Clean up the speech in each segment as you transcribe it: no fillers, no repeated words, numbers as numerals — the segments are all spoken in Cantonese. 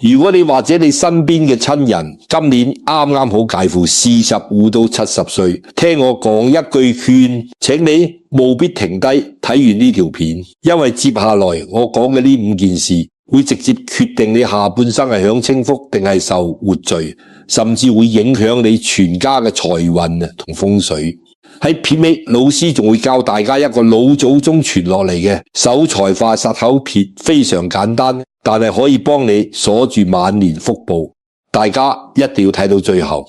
如果你或者你身邊嘅親人今年啱啱好介乎45到70歲，聽我講一句勸，請你務必停低睇完呢條片，因為接下來我講嘅呢5件事會直接決定你下半生係享清福定係受活罪，甚至會影響你全家嘅財運同風水。喺片尾，老師仲會教大家一個老祖宗傳落嚟嘅守財化煞口撇，非常簡單，但係可以幫你鎖住晚年福報。大家一定要睇到最後。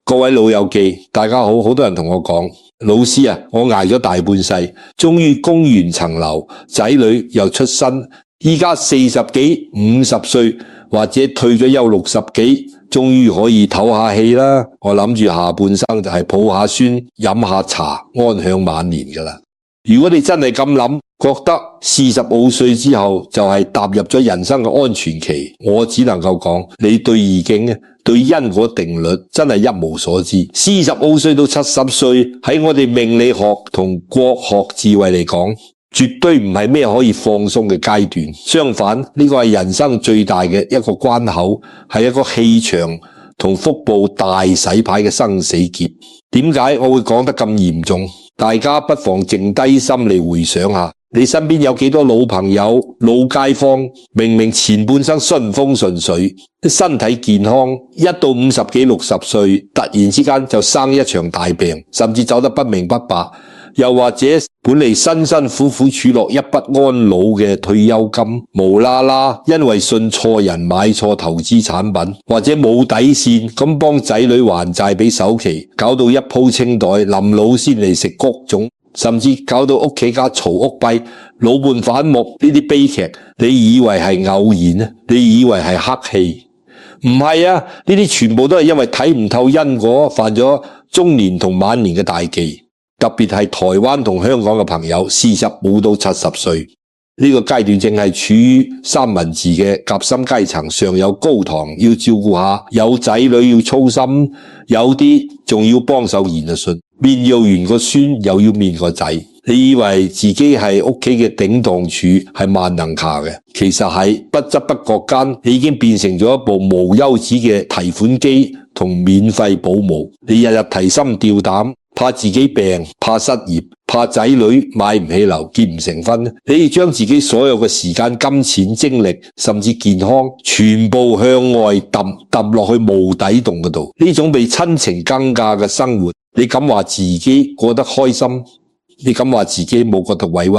各位老友記，大家好，好多人同我講，老師啊，我捱咗大半世，終於供完層樓，仔女又出身，依家40幾、50歲或者退咗休60幾，終於可以唞下氣啦。我諗住下半生就係抱下孫，飲下茶，安享晚年㗎啦。如果你真係咁諗，覺得45歲之後就係踏入咗人生嘅安全期，我只能夠講，你對易經對因果定律真係一無所知。45歲到70歲喺我哋命理學同國學智慧嚟講，絕對唔係咩可以放鬆嘅階段，相反，呢個係人生最大嘅一個關口，係一個氣場同福報大洗牌嘅生死劫。點解我會講得咁嚴重？大家不妨靜低心嚟回想下，你身邊有幾多老朋友、老街坊，明明前半生順風順水，身體健康，一到50幾60歲，突然之間就生一場大病，甚至走得不明不白。又或者本嚟辛辛苦苦儲落一筆安老嘅退休金，無啦啦因為信錯人買錯投資產品，或者冇底線咁幫仔女還債俾首期，搞到一鋪清袋，臨老先嚟食谷種，甚至搞到屋企家嘈屋閉，老伴反目，呢啲悲劇，你以為係偶然啊？你以為係黑氣？唔係啊，呢啲全部都係因為睇唔透因果，犯咗中年同晚年嘅大忌。特別係台灣同香港嘅朋友，45到70歲呢個階段正係處於三文治嘅夾心階層，上有高堂要照顧下，有仔女要操心，有啲仲要幫手言順，面要完個孫又要面個仔。你以為自己係屋企嘅頂檔柱，係萬能卡嘅，其實係不知不覺間，你已經變成咗一部無休止嘅提款機同免費保姆。你日日提心吊膽，怕自己病，怕失業，怕仔女買唔起樓，結唔成婚，你要將自己所有嘅時間、金錢、精力，甚至健康，全部向外抌落去無底洞嗰度。呢種被親情更價嘅生活，你敢話自己過得開心？你敢話自己冇覺得委屈？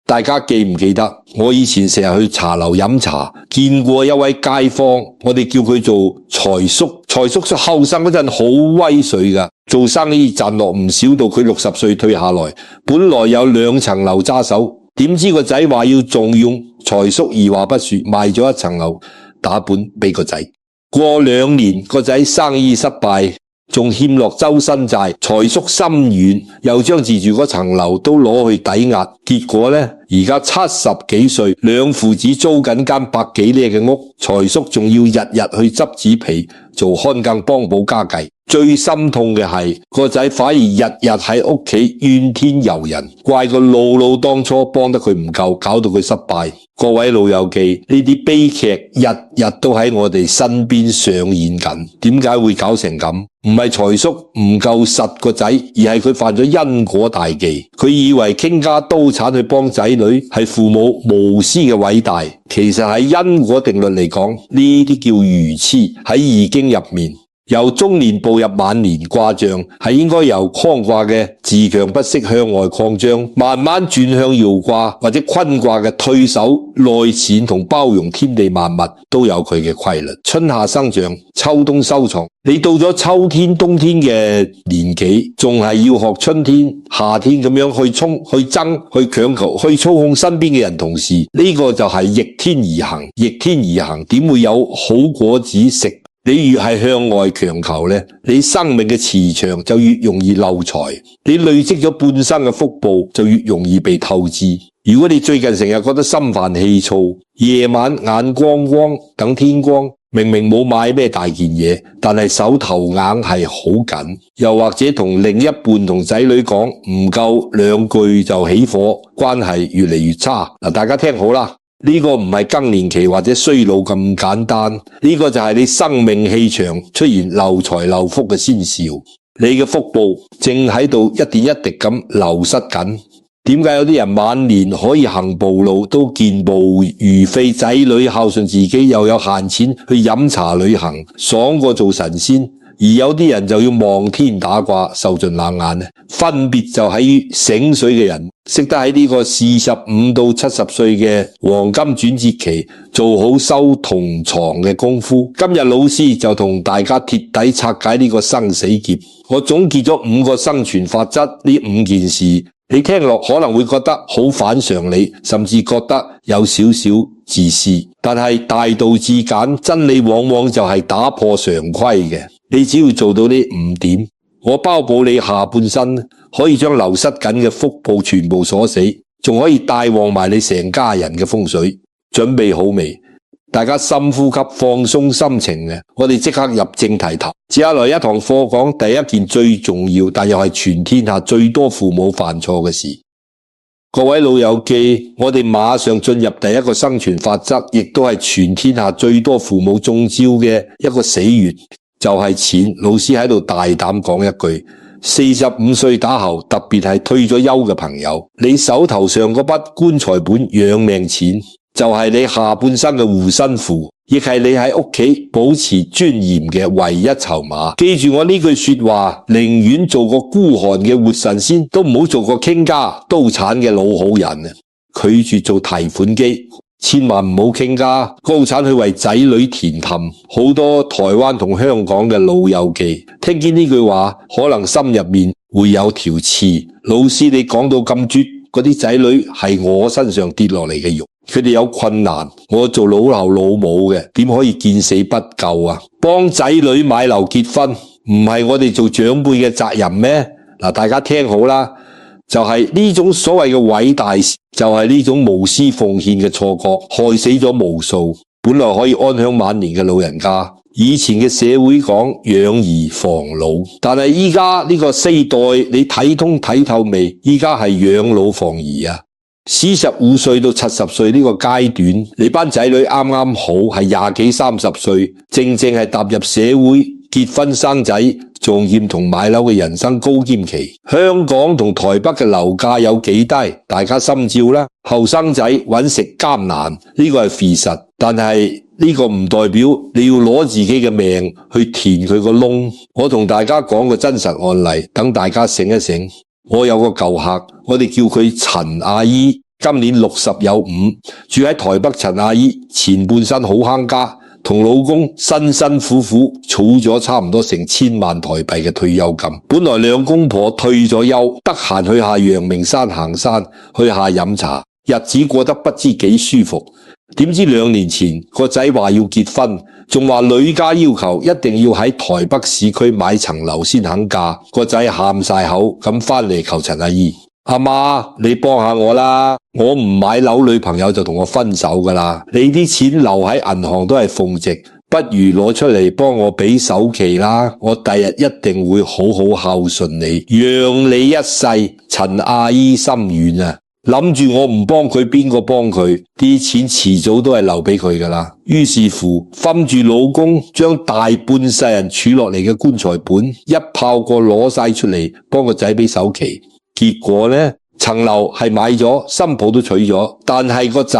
大家記唔記得我以前成日去茶樓飲茶，見過一位街坊，我哋叫佢做財叔。財叔後生嗰陣好威水㗎，做生意賺落唔少，到佢60歲退下來，本來有2層樓揸手，點知個仔話要重用，財叔二話不說賣咗1層樓打本俾個仔。過2年個仔生意失敗，仲欠落周身債，財叔心軟，又將自住嗰層樓都攞去抵押，結果呢，而家70幾歲，兩父子租緊間100幾呎嘅屋，財叔仲要日日去執紙皮做看更幫補家計。最心痛嘅係個仔反而日日喺屋企怨天尤人，怪個老當初幫得佢唔夠，搞到佢失敗。各位老友記，呢啲悲劇日日都喺我哋身邊上演緊。點解會搞成咁？唔係財叔唔夠實個仔，而係佢犯咗因果大忌。佢以為傾家蕩產去幫仔女係父母無私嘅偉大，其實喺因果定律嚟講，呢啲叫愚痴。喺易經入面，由中年步入晚年卦象係應該由匡卦嘅自強不息向外擴張，慢慢轉向爻卦或者坤卦嘅退守內斂同包容天地萬物，都有佢嘅規律。春夏生長，秋冬收藏。你到咗秋天、冬天嘅年紀，仲係要學春天、夏天咁樣去衝、去爭、去強求、去操控身邊嘅人同事，呢個就係逆天而行。逆天而行，點會有好果子食？你越係向外強求呢，你生命嘅磁場就越容易漏財，你累積咗半生嘅福報就越容易被透支。如果你最近成日覺得心煩氣躁，夜晚眼光光等天光，明明冇買咩大件嘢，但係手頭硬係好緊，又或者同另一半同仔女講唔夠2句就起火，關係越嚟越差。大家聽好啦。呢個唔係更年期或者衰老咁簡單，呢個就係你生命氣場出現漏財漏福嘅先兆。你嘅福報正喺度一點一滴咁流失緊。點解有啲人晚年可以行步路都健步如飛，仔女孝順自己，又有閒錢去飲茶旅行，爽過做神仙，而有啲人就要望天打卦，受盡冷眼呢？分別就喺於醒水嘅人識得喺呢個45到70歲嘅黃金轉折期做好收同床嘅功夫。今日老師就同大家徹底拆解呢個生死劫。我總結咗5個生存法則，呢5件事你聽落可能會覺得好反常理，甚至覺得有少少自私，但係大道至簡，真理往往就係打破常規嘅。你只要做到呢5點，我包保你下半生可以將流失緊嘅福報全部鎖死，仲可以帶旺埋你成家人嘅風水。準備好未？大家深呼吸，放鬆心情嘅，我哋即刻入正題頭。接下來一堂課講第一件最重要，但又係全天下最多父母犯錯嘅事。各位老友記，我哋馬上進入第一個生存法則，亦都係全天下最多父母中招嘅一個死穴，就係錢。老師喺度大膽講一句，45歲打後，特別係退咗休嘅朋友，你手頭上嗰筆棺材本養命錢，就係你下半生嘅護身符，亦係你喺屋企保持尊嚴嘅唯一籌碼。記住我呢句說話，寧願做個孤寒嘅活神仙，都唔好做個傾家刀產嘅老好人。拒絕做提款機，千萬唔好傾家高產去為仔女填氹。好多台灣同香港嘅老友記聽見呢句話，可能心入面會有條刺。老師你講到咁絕，嗰啲仔女係我身上跌落嚟嘅肉，佢哋有困難，我做老豆老母嘅點可以見死不救啊？幫仔女買樓結婚唔係我哋做長輩嘅責任咩？嗱，大家聽好啦，就係呢種所謂嘅偉大，就係呢種無私奉獻嘅錯覺，害死咗無數本來可以安享晚年嘅老人家。以前嘅社會講養兒防老，但係依家呢個世代你睇通睇透未？依家係養老防兒啊！45歲到70歲呢個階段，你班仔女啱啱好係20幾30歲，正正係踏入社會結婚生仔、撞劍同買樓嘅人生高尖期。香港同台北嘅樓價有幾低，大家心照啦。後生仔揾食艱難，呢個係事實，但係呢個唔代表你要攞自己嘅命去填佢個窿。我同大家講個真實案例，等大家醒一醒。我有個舊客，我哋叫佢陳阿姨，今年60有5，住喺台北。陳阿姨前半生好慳家，同老公辛辛苦苦儲咗差唔多成1000萬台幣嘅退休金。本來兩公婆退咗休，得閒去下陽明山行山，去下飲茶，日子過得不知幾舒服。點知2年前個仔話要結婚，仲話女家要求一定要喺台北市區買層樓先肯嫁。個仔喊晒口咁翻嚟求陳阿姨，阿媽你幫下我啦，我唔買樓，女朋友就同我分手噶啦。你啲錢留喺銀行都係奉值，不如攞出嚟幫我俾首期啦，我第日一定會好好孝順你，讓你一世。陳阿姨心軟啊，諗住我唔幫佢，邊個幫佢？啲錢遲早都係留俾佢噶啦。於是乎，分住老公將大半世人儲落嚟嘅棺材本一炮過攞晒出嚟，幫個仔俾首期。結果呢，層樓係買咗，新抱都娶咗，但係個仔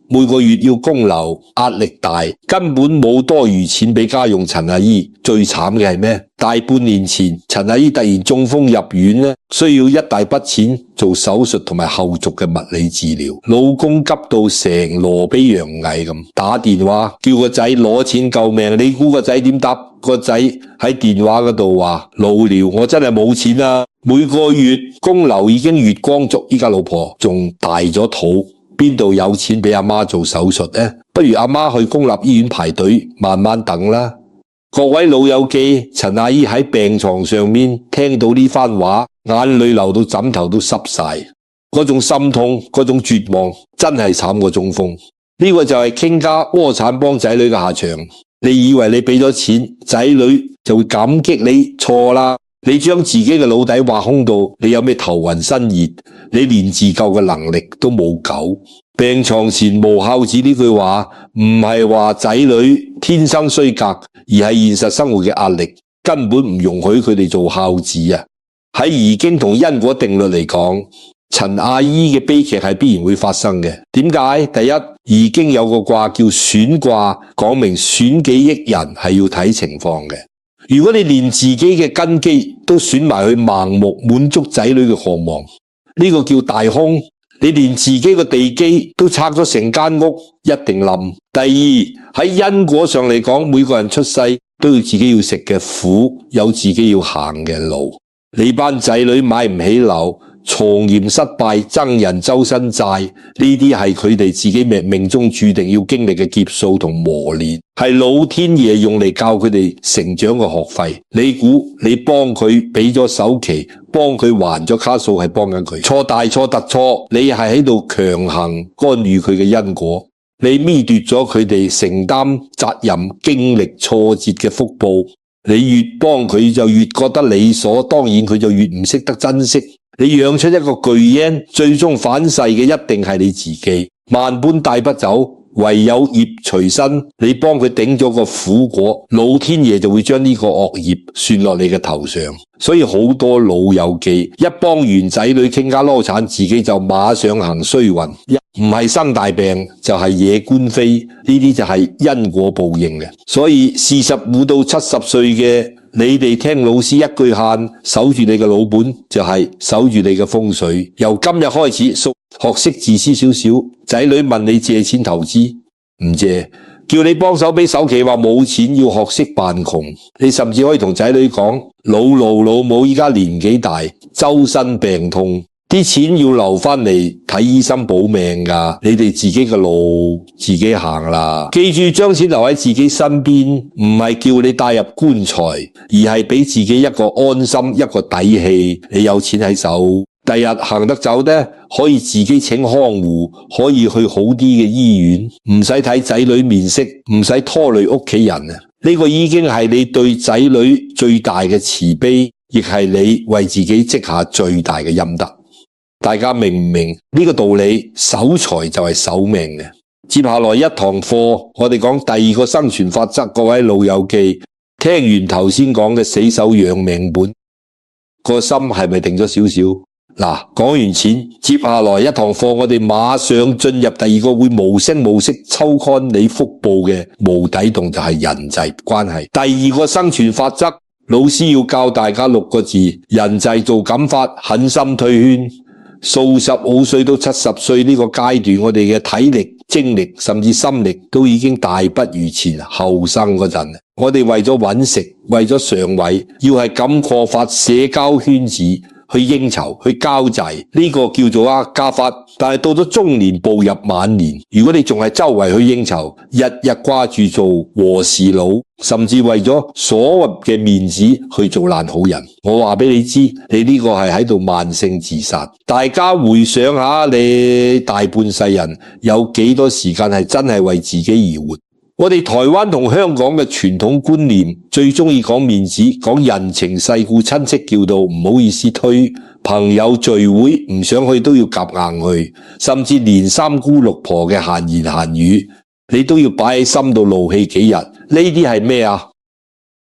每個月要供樓，壓力大，根本冇多餘錢俾家用。陳阿姨最慘嘅係咩？大半年前，陳阿姨突然中風入院呢，需要一大筆錢做手術同埋後續嘅物理治療。老公急到成羅比洋蟻咁，打電話叫個仔攞錢救命。你估個仔點答？個仔喺電話嗰度話：老廖，我真係冇錢啊！每個月供樓已經月光族，依家老婆仲大咗肚，邊度有錢俾阿媽做手術呢？不如阿媽去公立醫院排隊慢慢等啦。各位老友記，陳阿姨喺病床上面聽到呢番話，眼淚流到枕頭都濕晒，嗰種心痛，嗰種絕望，真係慘過中風。呢個就係傾家窩產幫仔女嘅下場。你以為你俾咗錢，仔女就會感激你？錯啦！你將自己嘅腦底挖空到，你有咩頭暈身熱？你連自救嘅能力都冇夠。病床前無孝子呢句話唔係話仔女天生衰格，而係現實生活嘅壓力根本唔容許佢哋做孝子啊！喺易經同因果定律嚟講，陳阿姨嘅悲劇係必然會發生嘅。點解？第一，易經有個卦叫損卦，講明損己益人係要睇情況嘅。如果你連自己嘅根基都損埋去盲目滿足仔女嘅渴望，呢個叫大凶。你連自己個地基都拆咗成間屋，一定冧。第二，喺因果上嚟講，每個人出世都要自己要食嘅苦，有自己要行嘅路。你班仔女買唔起樓，從嚴失敗，憎人周身債，呢啲係佢哋自己命中注定要經歷嘅劫數同磨練，係老天爺用嚟教佢哋成長嘅學費。你估你幫佢俾咗首期，幫佢還咗卡數，係幫緊佢？錯大錯特錯，你係喺度強行干預佢嘅因果，你搣奪咗佢哋承擔責任、經歷挫折嘅福報。你越幫佢就越覺得理所當然，佢就越唔識得珍惜。你養出一個巨嬰，最終反噬嘅一定係你自己。萬般帶不走，唯有業隨身。你幫佢頂咗個苦果，老天爺就會將呢個惡業算落你嘅頭上。所以好多老友記一幫完仔女傾家撈產，自己就馬上行衰運，唔係生大病就係惹官非，呢啲就係因果報應嘅。所以45到70歲嘅你哋聽老師一句限，守住你嘅老本就係守住你嘅風水。由今日開始學識自私少少，仔女問你借錢投資唔借，叫你幫手俾首期話冇錢，要學識扮窮。你甚至可以同仔女講，老老母依家年紀大，周身病痛，啲錢要留翻嚟睇醫生保命㗎，你哋自己嘅路自己行啦。記住將錢留喺自己身邊，唔係叫你帶入棺材，而係俾自己一個安心，一個底氣。你有錢喺手，第日行得走呢，可以自己請看護，可以去好啲嘅醫院，唔使睇仔女面色，唔使拖累屋企人啊！呢個已經係你對仔女最大嘅慈悲，亦係你為自己積下最大嘅陰德。大家明唔明呢個道理？守財就係守命嘅。接下來一堂課，我哋講第二個生存法則。各位老友記，聽完頭先講嘅死守養命本，個心係咪定咗少少？嗱，講完錢，接下來一堂課，我哋馬上進入第二個會無聲無息抽乾你腹部嘅無底洞，就係人際關係。第二個生存法則，老師要教大家6個字：人際做感法，狠心推圈。數十好歲到70歲呢個階段，我哋嘅體力、精力甚至心力都已經大不如前後生嗰陣。我哋為咗揾食，為咗上位，要係咁擴發社交圈子，去應酬，去交際，呢個叫做家法。但係到咗中年步入晚年，如果你仲係周圍去應酬，日日掛住做和事佬，甚至為咗所謂嘅面子去做爛好人，我話俾你知，你呢個係喺度慢性自殺。大家回想下，你大半世人有幾多時間係真係為自己而活？我哋台灣同香港嘅傳統觀念最中意講面子，講人情世故，親戚叫到唔好意思推，朋友聚會唔想去都要夾硬去，甚至連三姑六婆嘅閒言閒語，你都要擺喺心度怒氣幾日。呢啲係咩啊？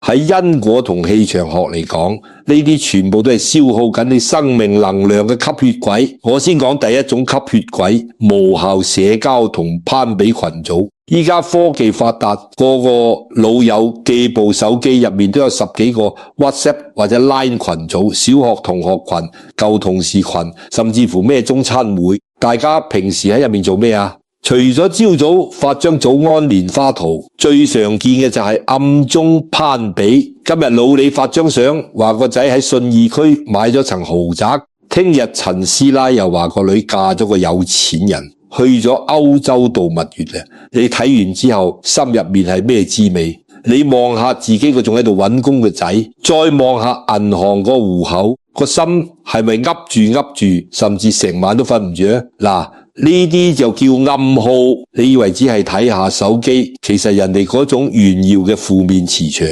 喺因果同氣場學嚟講，呢啲全部都係消耗緊你生命能量嘅吸血鬼。我先講第一種吸血鬼，無效社交同攀比群組。依家科技發達，個個老友記部手機入面都有10幾個 WhatsApp 或者 Line 群組，小學同學群、舊同事群，甚至乎咩中餐會。大家平時喺入面做咩啊？除咗朝早發張早安蓮花圖，最常見嘅就係暗中攀比。今日老李發張相，話個仔喺信義區買咗層豪宅，聽日陳師奶又話個女嫁咗個有錢人，去咗歐洲度蜜月咧。你睇完之後，心入面係咩滋味？你望下自己個仲喺度揾工嘅仔，再望下銀行個戶口，個心係咪噏住，甚至成晚都瞓唔住咧？嗱，呢啲就叫暗號。你以為只係睇下手機，其實人哋嗰種炫耀嘅負面磁場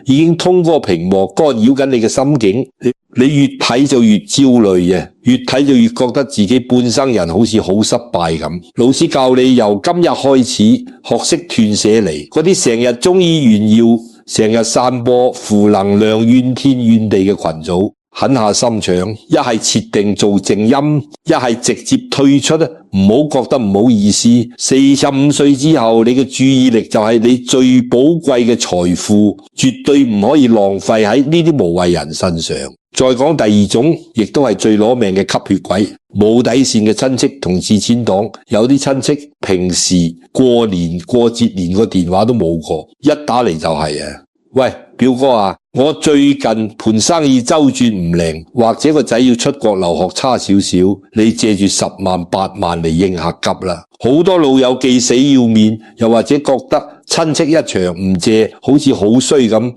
已經通過屏幕干擾緊你嘅心境。你越睇就越焦慮嘅，越睇就越覺得自己半生人好似好失敗咁。老師教你由今日開始學識斷捨離，嗰啲成日中意炫耀、成日散播負能量、怨天怨地嘅群組，狠下心腸，一係設定做靜音，一係直接退出，唔好覺得唔好意思。45歲之後，你嘅注意力就係你最寶貴嘅財富，絕對唔可以浪費喺呢啲無謂人身上。再講第二種，亦都係最攞命嘅吸血鬼，冇底線嘅親戚同自錢黨。有啲親戚平時過年過節連個電話都冇過，一打嚟就係喂，表哥啊，我最近盤生意周轉唔靈，或者個仔要出國留學差少少，你借住10萬8萬嚟應下急啦。好多老友記死要面，又或者覺得親戚一場唔借，好似好衰咁，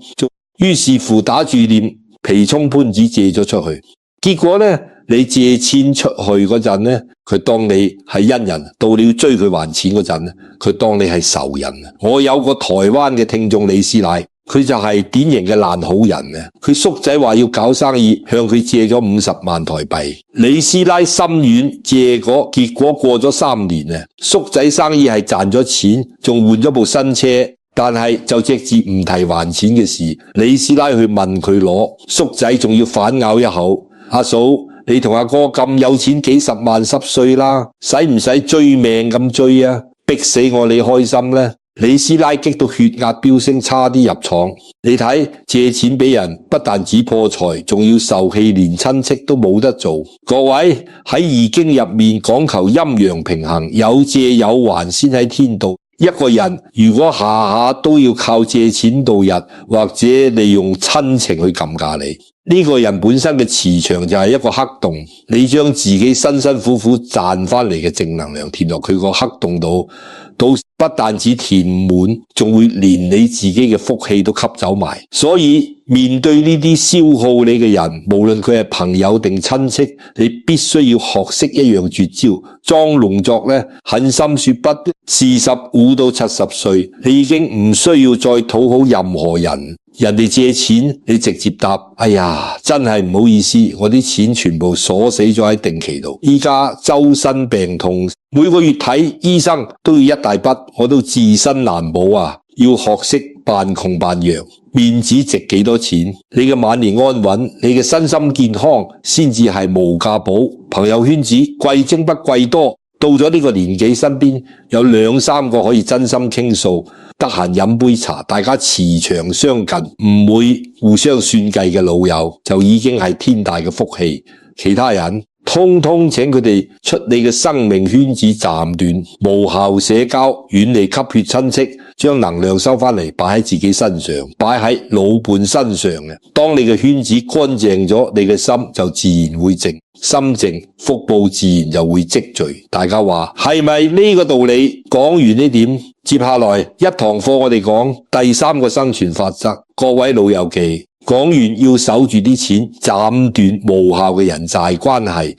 於是乎打住念皮充潘子借咗出去。結果呢，你借錢出去嗰陣呢，佢當你係恩人，到你要追佢還錢嗰陣呢，佢當你係仇人。我有個台灣嘅聽眾李師奶，佢就係典型嘅爛好人啊！佢叔仔話要搞生意，向佢借咗50萬台幣。李師奶心軟借過，結果過咗3年啊，叔仔生意係賺咗錢，仲換咗部新車，但係就直接唔提還錢嘅事。李師奶去問佢攞，叔仔仲要反咬一口：阿嫂，你同阿哥咁有錢，幾十萬濕碎啦，使唔使追命咁追啊？逼死我你開心呢？李師奶激到血壓飆升，差啲入廠。你睇，借錢俾人不但只破財，仲要受氣，連親戚都冇得做。各位，喺易經入面講求陰陽平衡，有借有還先喺天道。一個人如果下下都要靠借錢度日，或者利用親情去撳價你，呢個人本身嘅磁場就係一個黑洞。你將自己辛辛苦苦賺翻嚟嘅正能量填落佢個黑洞度，到不但只填滿，仲會連你自己嘅福氣都吸走埋。所以面對呢啲消耗你嘅人，無論佢係朋友定親戚，你必須要學識一樣絕招。莊龍作呢，狠心說不，45到70歲，你已經唔需要再討好任何人。人哋借錢，你直接答：哎呀，真係唔好意思，我啲錢全部鎖死咗喺定期度，依家周身病痛，每個月睇醫生都要一大筆，我都自身難保啊！要學識扮窮扮弱，面子值幾多錢？你嘅晚年安穩，你嘅身心健康先至係無價寶。朋友圈子貴精不貴多，到咗呢個年紀，身邊有2、3個可以真心傾訴，得閒飲杯茶，大家磁場相近，唔會互相算計嘅老友，就已經係天大嘅福氣。其他人通通請佢哋出你嘅生命圈子暫斷，無效社交，遠離吸血親戚，將能量收翻嚟，擺喺自己身上，擺喺老伴身上嘅。當你嘅圈子乾淨咗，你嘅心就自然會靜，心靜，福報自然就會積聚。大家話係咪呢個道理？講完呢點，接下來一堂課我哋講第3個生存法則。各位老友記，講完要守住啲錢，斬斷無效嘅人際關係。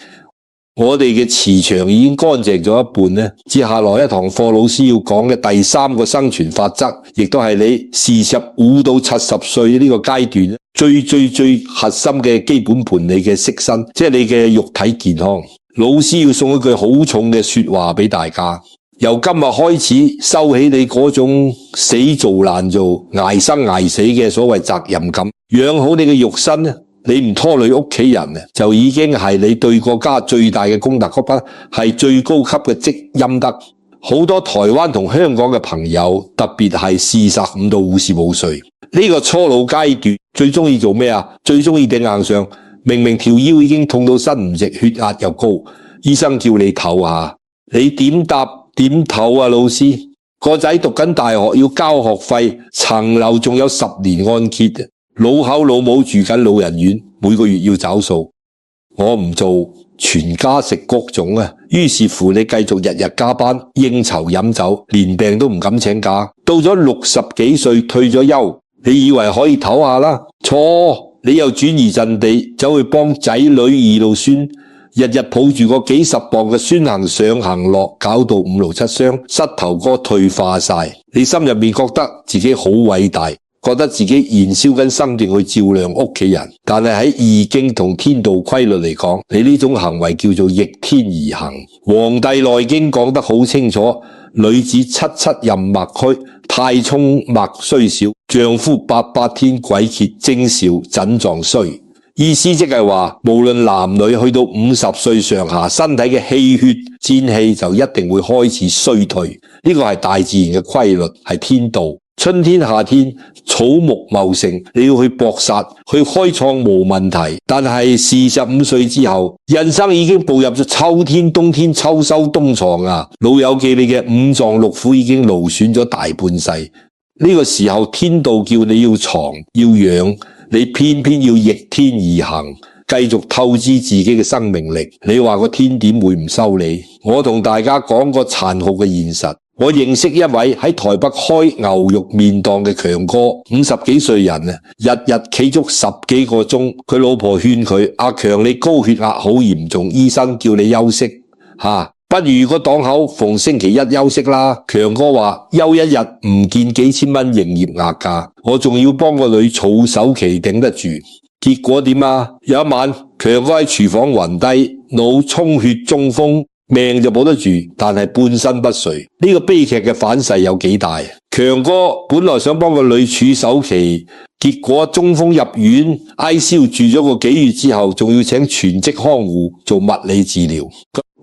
我哋嘅磁場已經乾淨咗一半呢，接下來一堂課老師要講嘅第3個生存法則，亦都係你45到70歲呢個階段最核心嘅基本盤，你嘅色身，即係你嘅肉體健康。老師要送一句好重嘅說話俾大家，由今日開始收起你嗰種死做爛做、捱生捱死嘅所謂責任感，養好你嘅肉身呢，你唔拖累屋企人，就已經係你對國家最大嘅功德，嗰筆係最高級嘅積陰德。好多台灣同香港嘅朋友，特別係45到55歲呢個初老階段，最中意做咩啊？最中意頂硬上，明明條腰已經痛到伸唔直，血壓又高，醫生叫你唞下，你點答點唞啊？老師，個仔讀緊大學要交學費，層樓仲有10年按揭，老口老母住緊老人院，每個月要找數，我唔做，全家食谷種啊！於是乎你繼續日日加班應酬飲酒，連病都唔敢請假。到咗60幾歲退咗休，你以為可以唞下啦？錯，你又轉移陣地，走去幫仔女2路孫，日日抱住個幾十磅嘅孫行上行落，搞到5勞7傷，膝頭哥退化晒。你心入面覺得自己好偉大，覺得自己燃燒緊生命去照亮屋企人。但係喺易經同天道規律嚟講，你呢種行為叫做逆天而行。黃帝內經講得好清楚，女子七七任脈虛，太沖脈雖少，丈夫八天鬼竭徵兆，診狀衰。意思即係話，無論男女去到50歲上下，身體嘅氣血精氣就一定會開始衰退。呢個係大自然嘅規律，係天道。春天夏天草木茂盛，你要去搏殺去開創冇問題。但係45歲之後，人生已經步入咗秋天冬天秋收冬藏啊！老友記，你嘅五臟六腑已經勞損咗大半世。呢個時候天道叫你要藏要養，你偏偏要逆天而行，繼續透支自己嘅生命力。你話個天點會唔收你？我同大家講個殘酷嘅現實。我認識一位喺台北開牛肉麵檔嘅強哥，50幾歲人啊，日日企足10幾個鐘。佢老婆勸佢：阿強，你高血壓好嚴重，醫生叫你休息不如個檔口逢星期一休息啦。強哥話休一日唔見幾千蚊營業額㗎，我仲要幫個女儲首期頂得住。結果點啊？有一晚，強哥喺廚房暈低，腦充血中風。命就保得住，但係半身不遂。呢個悲劇嘅反噬有幾大？強哥本來想幫個女儲首期，結果中風入院 ICU 住咗個幾月之後，仲要請全職看護做物理治療。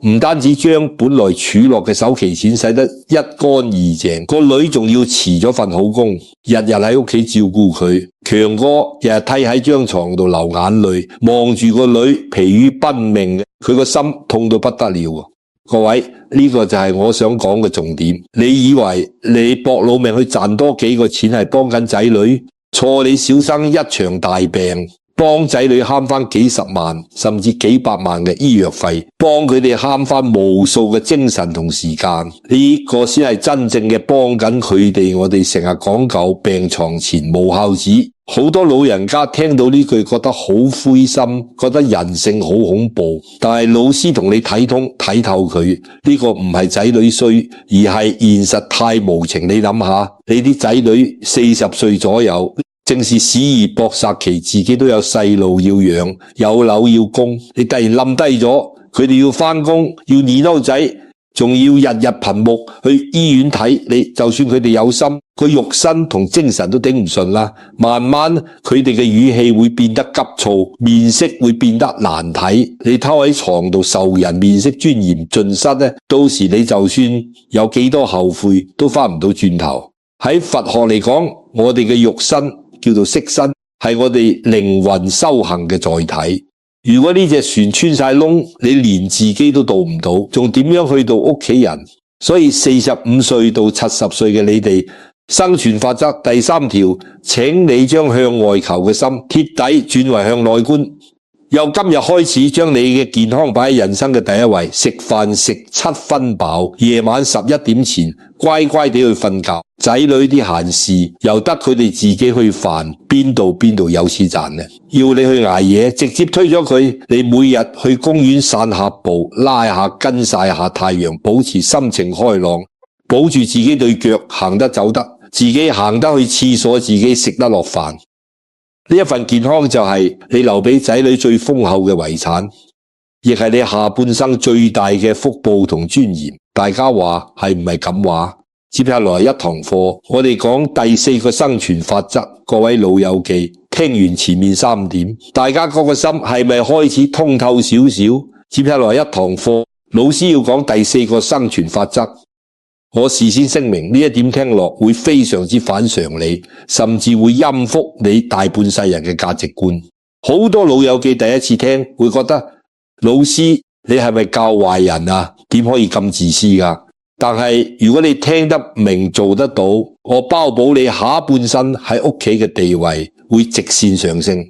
唔單止將本來儲落嘅首期錢使得一乾二淨，個女仲要辭咗份好工，日日喺屋企照顧佢。強哥日日梯喺張床度流眼淚，望住個女疲於奔命，佢個心痛到不得了。各位，呢個就係我想講嘅重點。你以為你搏老命去賺多幾個錢係幫緊仔女？錯，你小生一場大病，幫仔女慳翻幾十萬甚至幾百萬嘅醫藥費，幫佢哋慳翻無數嘅精神同時間。呢個先係真正嘅幫緊佢哋。我哋成日講究病床前無孝子。好多老人家聽到呢句覺得好灰心，覺得人性好恐怖。但係老師同你睇透佢，呢個唔係仔女衰，而係現實太無情。你諗下，你啲仔女40歲左右，正是死而搏殺期，自己都有細路要養，有樓要供，你突然冧低咗，佢哋要返工，要二兜仔，仲要日日頻目去醫院睇你，就算佢哋有心，個肉身同精神都頂唔順啦。慢慢佢哋嘅語氣會變得急躁，面色會變得難睇。你偷喺床度受人面色尊嚴盡失呢，到時你就算有幾多後悔，都返唔到轉頭。喺佛學嚟講，我哋嘅肉身叫做色身，係我哋靈魂修行嘅載體。如果呢隻船穿晒窿，你連自己都渡唔到，仲點樣去到屋企人？所以45歲到70歲嘅你哋，生存法則第3條，請你將向外求嘅心徹底轉為向內觀。由今日開始，將你嘅健康擺喺人生嘅第一位。食飯食7分飽，夜晚11點前乖乖地去瞓覺。仔女啲閒事由得佢哋自己去煩，邊度有錢賺呢？要你去捱夜，直接推咗佢。你每日去公園散下步，拉下筋，曬下太陽，保持心情開朗，保住自己對腳行得走得，自己行得去廁所，自己食得落飯。呢一份健康就係你留俾仔女最豐厚嘅遺產，亦係你下半生最大嘅福報同尊嚴。大家話係唔係咁話？接下來一堂課，我哋講第4個生存法則。各位老友記，聽完前面3點，大家嗰個心係咪開始通透少少？接下來一堂課，老師要講第4個生存法則。我事先聲明，呢一點聽落會非常之反常理，甚至會陰覆你大半世人嘅價值觀。好多老友記第一次聽會覺得，老師你係咪教壞人啊？點可以咁自私㗎？但係如果你聽得明做得到，我包保你下半生喺屋企嘅地位會直線上升。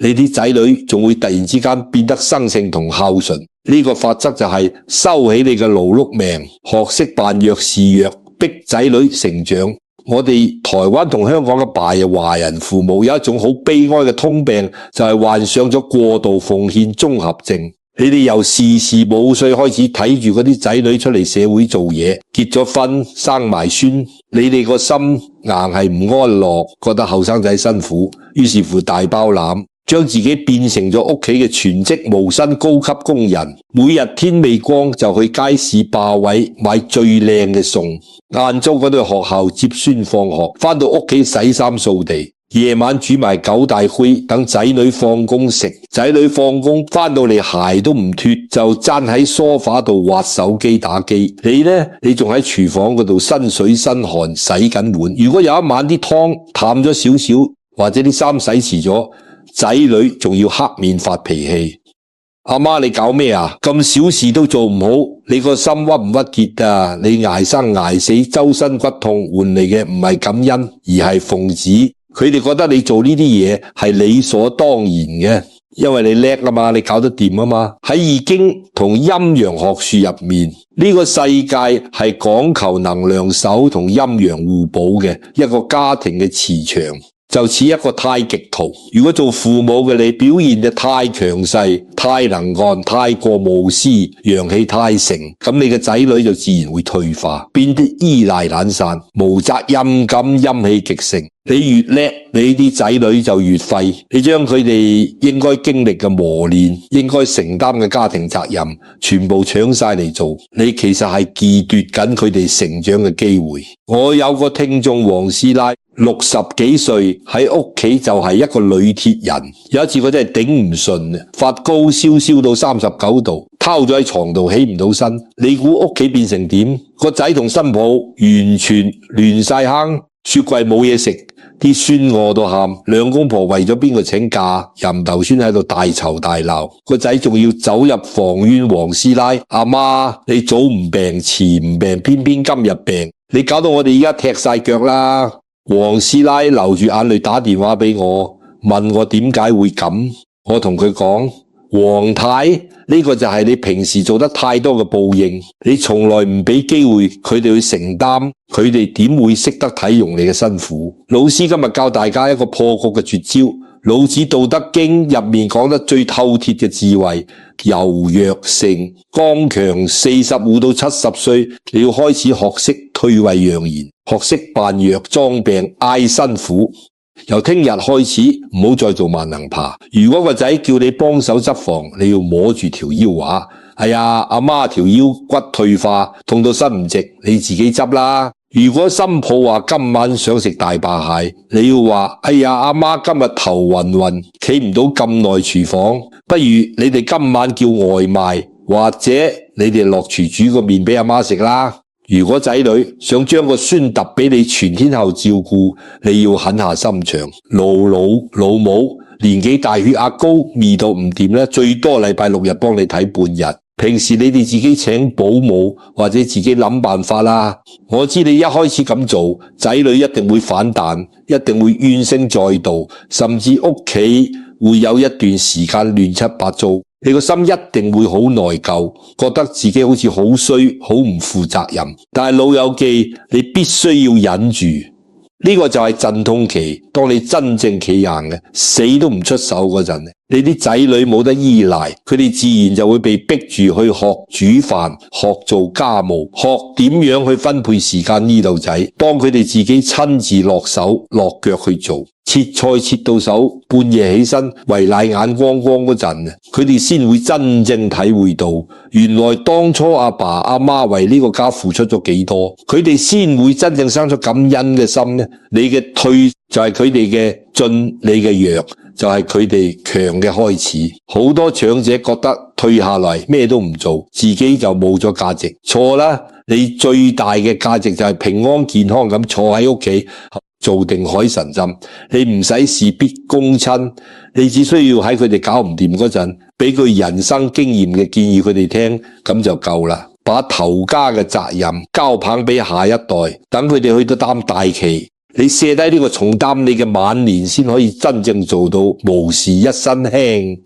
你啲仔女仲會突然之間變得生性同孝順。呢個法則就係收起你嘅勞碌命，學識扮弱示弱，逼仔女成長。我哋台灣同香港嘅華人父母有一種好悲哀嘅通病，就係患上咗過度奉獻綜合症。你哋由時5歲開始睇住嗰啲仔女出嚟社會做嘢，結咗婚，生埋孫，你哋個心硬係唔安樂，覺得後生仔辛苦，於是乎大包攬，將自己變成咗屋企嘅全職無薪高級工人，每日天未光就去街市霸位買最靚嘅餸，晏晝嗰度學校接孫放學，返到屋企洗衫掃地，夜晚煮埋9大燴，等仔女放工食。仔女放工返到嚟鞋都唔脫，就爭喺梳化度滑手機打機。你呢？你仲喺廚房嗰度身水身汗洗緊碗。如果有一晚啲湯淡咗少少，或者啲衫洗遲咗，仔女仲要黑面發脾氣。阿媽，你搞咩啊？咁小事都做唔好，你個心鬱唔鬱結啊？你捱生捱死，周身骨痛，換嚟嘅唔係感恩，而係奉旨。佢哋覺得你做呢啲嘢係理所當然嘅，因為你叻啊嘛，你搞得掂啊嘛。喺易經同陰陽學說入面，呢個世界係講求能量守同陰陽互補嘅一個家庭嘅磁場，就似一個太極圖。如果做父母嘅你表現得太強勢、太能幹、太過無私、陽氣太盛，咁你嘅仔女就自然會退化，變得依賴懶散、無責任感、陰氣極盛。你越叻，你啲仔女就越廢。你將佢哋應該經歷嘅磨練、應該承擔嘅家庭責任，全部搶晒嚟做，你其實係剝奪緊佢哋成長嘅機會。我有個聽眾黃師奶，60幾歲喺屋企就係一個女鐵人。有一次佢真係頂唔順，發高燒燒到39度，拋咗喺床度起唔到身。你估屋企變成點？個仔同新抱完全亂晒坑，雪櫃冇嘢食。啲孫餓到喊，兩公婆為咗邊個請假，任頭孫喺度大吵大鬧，個仔仲要走入房怨黃師奶，阿媽你早唔病遲唔病，偏偏今日病，你搞到我哋而家踢晒腳啦。黃師奶流住眼淚打電話俾我，問我點解會咁，我同佢講，黃太，呢個就係你平時做得太多嘅報應，你從來唔俾機會佢哋去承擔，佢哋點會識得體用你嘅辛苦？老師今日教大家一個破局嘅絕招，老子道德經入面講得最透徹嘅智慧，柔弱勝剛強，45到70歲，你要開始學識退位讓賢，學識扮弱裝病嗌辛苦。由聽日開始唔好再做萬能爬。如果個仔叫你幫手執房，你要摸住條腰話，哎呀，阿媽條腰骨退化，痛到身唔直，你自己執啦。如果新抱話今晚想食大閘蟹，你要話，哎呀，阿媽今日頭暈暈，企唔到咁耐廚房，不如你哋今晚叫外賣，或者你哋落廚煮個麵俾阿媽食啦。如果仔女想將個孫揼俾你全天候照顧，你要狠下心腸。老母年紀大，血壓高，味道唔掂咧，最多禮拜6日幫你睇半日。平時你哋自己請保姆或者自己諗辦法啦。我知你一開始咁做，仔女一定會反彈，一定會怨聲載道，甚至屋企會有一段時間亂七八糟。你個心一定會好內疚，覺得自己好似好衰，好唔負責任。但係老友記，你必須要忍住，呢個就係陣痛期。當你真正企硬嘅，死都唔出手嗰陣，你啲仔女冇得依賴，佢哋自然就會被逼住去學煮飯、學做家務、學點樣去分配時間呢度仔。當佢哋自己親自落手落腳去做，切菜切到手，半夜起身為奶眼光光嗰陣，佢哋先會真正體會到，原來當初阿爸阿媽為呢個家付出咗幾多，佢哋先會真正生出感恩嘅心呢。你嘅退就係佢哋嘅進，你嘅弱就係佢哋強嘅開始。好多長者覺得退下來咩都唔做，自己就冇咗價值。錯啦，你最大嘅價值就係平安健康咁坐喺屋企做定海神針，你唔使事必躬親，你只需要喺佢哋搞唔掂嗰陣，俾佢人生經驗嘅建議佢哋聽，咁就夠啦。把頭家嘅責任交棒俾下一代，等佢哋去到擔大旗，你卸低呢個重擔，你嘅晚年先可以真正做到無事一身輕，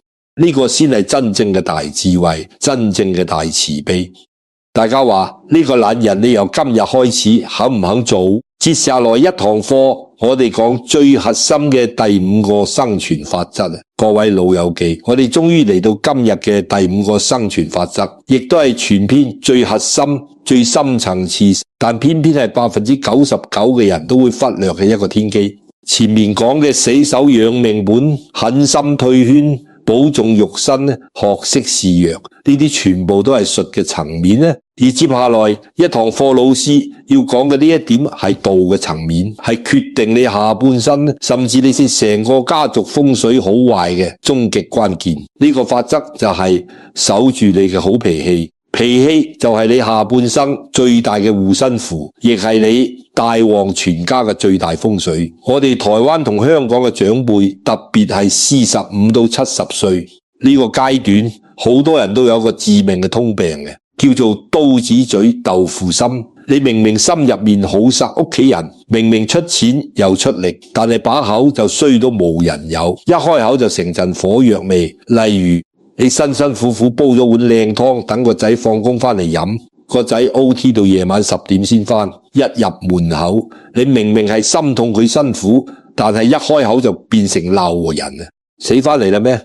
呢個先係真正嘅大智慧，真正嘅大慈悲。大家話呢個懶人，你由今日開始肯唔肯做？接下來一堂課，我哋講最核心嘅第5個生存法則。各位老友記，我哋終於嚟到今日嘅第5個生存法則，亦都係全篇最核心、最深層次，但偏偏係99%嘅人都會忽略嘅一個天機。前面講嘅死守養命本、狠心退圈、保重肉身、學識示弱，呢啲全部都係術嘅層面。而接下來一堂課老師要講嘅呢一點係道嘅層面，係決定你下半生甚至你成個家族風水好壞嘅終極關鍵。呢個法則就係守住你嘅好脾氣，脾氣就係你下半生最大嘅護身符，亦係你帶旺全家嘅最大風水。我哋台灣同香港嘅長輩，特別係45到70歲呢個階段，好多人都有個致命嘅通病嘅，叫做刀子嘴豆腐心。你明明心入面好塞，屋企人明明出錢又出力，但係把口就衰到無人有，一開口就成陣火藥味。例如你辛辛苦苦煲咗碗靚湯，等個仔放工返嚟飲，個仔 OT 到夜晚10點先返，一入門口你明明係心痛佢辛苦，但係一開口就變成鬧人啊！死返嚟啦咩？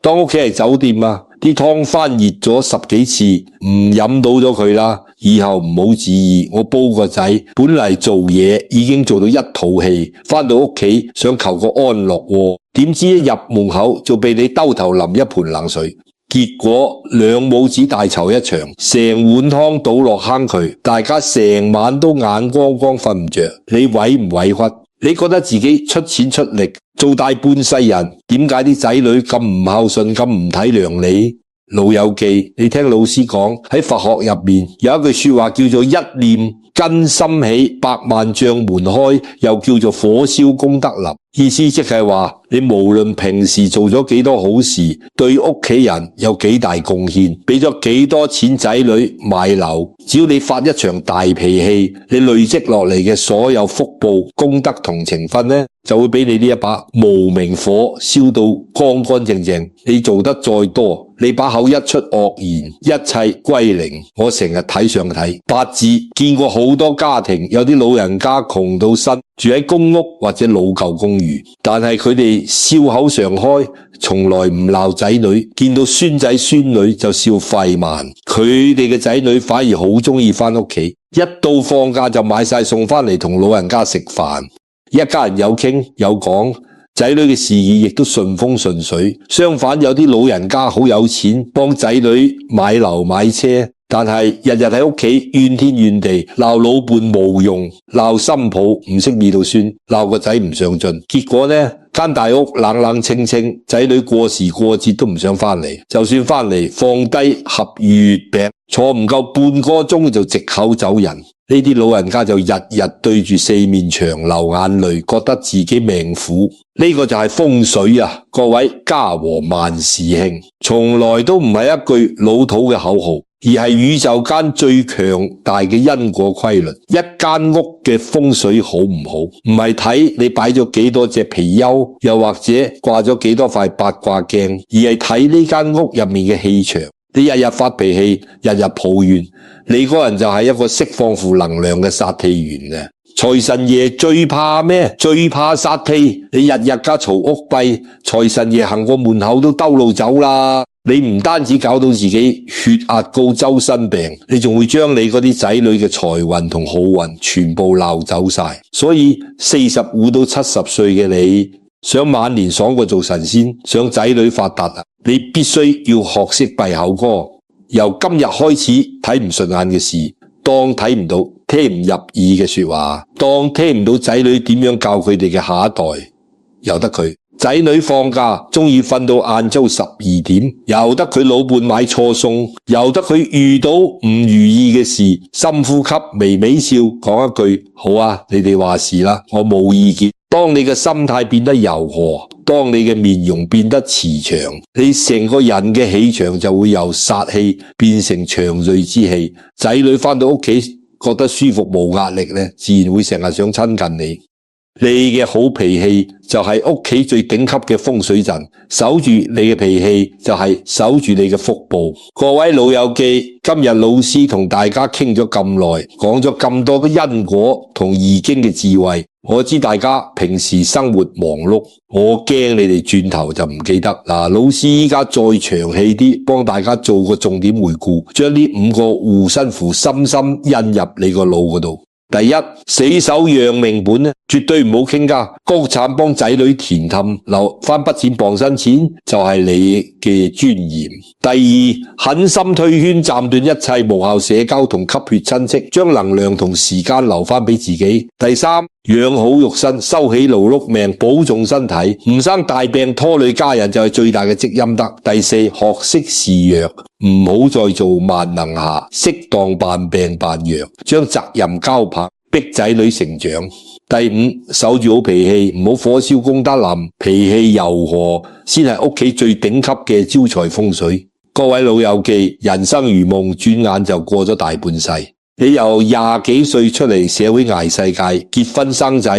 當屋企係酒店啊，啲湯翻熱咗10幾次，唔飲到咗佢啦，以後唔好旨意。我煲個仔本嚟做嘢已經做到一肚氣，返到屋企想求個安樂窩，點知一入門口就被你兜頭淋一盆冷水，結果兩母子大吵一場，成碗湯倒落坑渠，大家成晚都眼光光瞓唔着。你委唔委屈？你覺得自己出錢出力做大半世人，點解啲仔女咁唔孝順，咁唔體諒你？老友記，你聽老師講，喺佛學入面有一句說話叫做一念根心起，百萬障門開，又叫做火燒功德林。意思即係話，你無論平時做咗幾多好事，對屋企人有幾大貢獻，俾咗幾多錢仔女買樓，只要你發一場大脾氣，你累積落嚟嘅所有福報、功德同情分呢，就會俾你呢一把無名火燒到乾乾淨淨。你做得再多，你把口一出惡言，一切歸零。我成日睇上睇八字，見過好多家庭，有啲老人家窮到身，住喺公屋或者老舊公寓，但係佢哋笑口常開，從來唔鬧仔女，見到孫仔孫女就笑費曼。佢哋嘅仔女反而好鍾意返屋企，一到放假就買晒餸返嚟同老人家食飯，一家人有傾有講，仔女嘅事業亦都順風順水。相反，有啲老人家好有錢，幫仔女買樓買車，但係日日喺屋企怨天怨地，鬧老伴無用，鬧新抱唔識味道酸，鬧個仔唔上進。結果呢，間大屋冷冷清清，仔女過時過節都唔想返嚟，就算返嚟放低盒月餅，坐唔夠半個鐘就藉口走人。呢啲老人家就日日對住四面牆流眼淚，覺得自己命苦。呢個就係風水啊！各位，家和萬事興，從來都唔係一句老土嘅口號，而係宇宙間最強大嘅因果規律。一間屋嘅風水好唔好，唔係睇你擺咗幾多隻貔貅，又或者掛咗幾多塊八卦鏡，而係睇呢間屋入面嘅氣場。你日日發脾氣，日日抱怨，你個人就係一個釋放負能量嘅煞氣源嘅。財神爺最怕咩？最怕煞氣。你日日家嘈屋閉，財神爺行過門口都兜路走啦。你唔單止搞到自己血壓高、周身病，你仲會將你嗰啲仔女嘅財運同好運全部鬧走晒。所以45到70歲嘅你，想晚年爽過做神仙，想仔女發達，你必須要學識閉口哥。由今日開始，睇唔順眼嘅事，當睇唔到、聽唔入耳嘅說話，當聽唔到仔女點樣教佢哋嘅下一代，由得佢。仔女放假鍾意瞓到晏晝12點，由得佢老伴買錯餸，由得佢遇到唔如意嘅事，深呼吸，微微笑，講一句好啊，你哋話事啦，我冇意見。當你嘅心態變得柔和，當你嘅面容變得慈祥，你成個人嘅氣場就會由煞氣變成祥瑞之氣。仔女返到屋企覺得舒服冇壓力呢，自然會成日想親近你。你嘅好脾氣就係屋企最頂級嘅風水陣，守住你嘅脾氣就係守住你嘅福報。各位老友記，今日老師同大家傾咗咁耐，講咗咁多嘅因果同易經嘅智慧，我知大家平時生活忙碌，我驚你哋轉頭就唔記得。嗱，老師依家再長氣啲，幫大家做個重點回顧，將呢5個護身符深深印入你個腦嗰度。第一，死守養命本咧，絕對唔好傾家，國產幫仔女填氹，留翻筆錢傍身錢就係你嘅尊嚴。第二，狠心推圈，斬斷一切無效社交同吸血親戚，將能量同時間留翻俾自己。第三，養好肉身，收起勞碌命，保重身體，唔生大病拖累家人就係最大嘅積陰德。第四，學識示弱，唔好再做萬能俠，適當扮病扮弱，將責任交棒，逼仔女成長。第五，守住好脾氣，唔好火燒功德林，脾氣柔和先係屋企最頂級嘅招財風水。各位老友記，人生如夢，轉眼就過咗大半世。你由20幾歲出嚟社會捱世界，結婚生仔，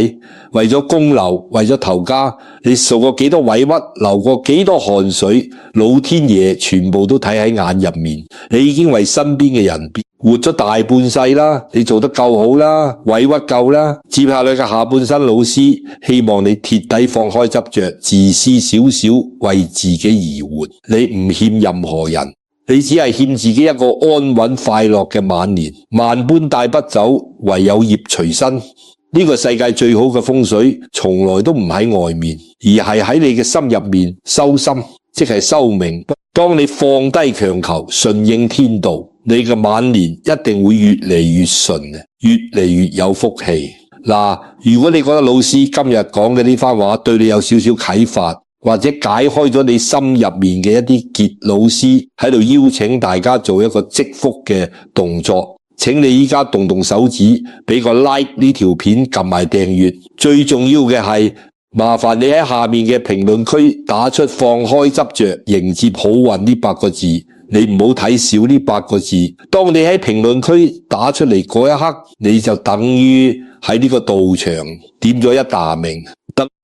為咗供樓，為咗頭家，你受過幾多委屈，流過幾多汗水，老天爺全部都睇喺眼入面。你已經為身邊嘅人活咗大半世啦，你做得夠好啦，委屈夠啦。接下來嘅下半生，老師希望你徹底放開執着，自私少少，為自己而活。你唔欠任何人，你只係欠自己一個安穩快樂嘅晚年。萬般帶不走，唯有業隨身。呢個世界最好嘅風水，從來都唔喺外面，而係喺你嘅心入面修心，即係修命。當你放低強求，順應天道，你嘅晚年一定會越嚟越順，越嚟越有福氣。嗱，如果你覺得老師今日講嘅呢番話對你有少少啟發，或者解開咗你心入面嘅一啲結，老師喺度邀請大家做一個積福嘅動作，請你依家動動手指，俾個 like 呢條片，撳埋訂閱。最重要嘅係，麻煩你喺下面嘅評論區打出放開執着，迎接好運呢8個字。你唔好睇少呢8個字。當你喺評論區打出嚟嗰一刻，你就等於喺呢個道場點咗一啖名。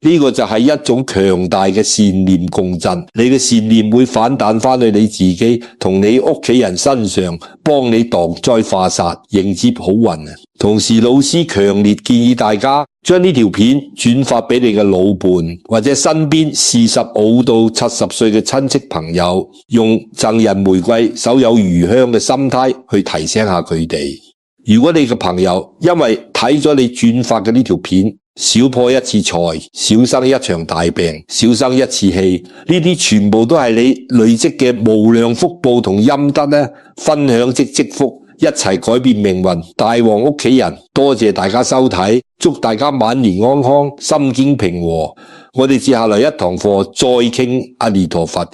呢個就係一種強大嘅善念共振，你嘅善念會反彈返去你自己同你屋企人身上，幫你擋災化煞，迎接好運。同時，老師強烈建議大家將呢條片轉發俾你嘅老伴或者身邊45到70歲嘅親戚朋友，用贈人玫瑰手有餘香嘅心態去提醒下佢哋。如果你嘅朋友因為睇咗你轉發嘅呢條片，少破一次財，少生一場大病，少生一次氣，呢啲全部都係你累積嘅無量福報同陰德呢，分享即積福，一齊改變命運。大旺屋企人，多謝大家收睇，祝大家晚年安康，心境平和。我哋接下來一堂課再傾阿彌陀佛。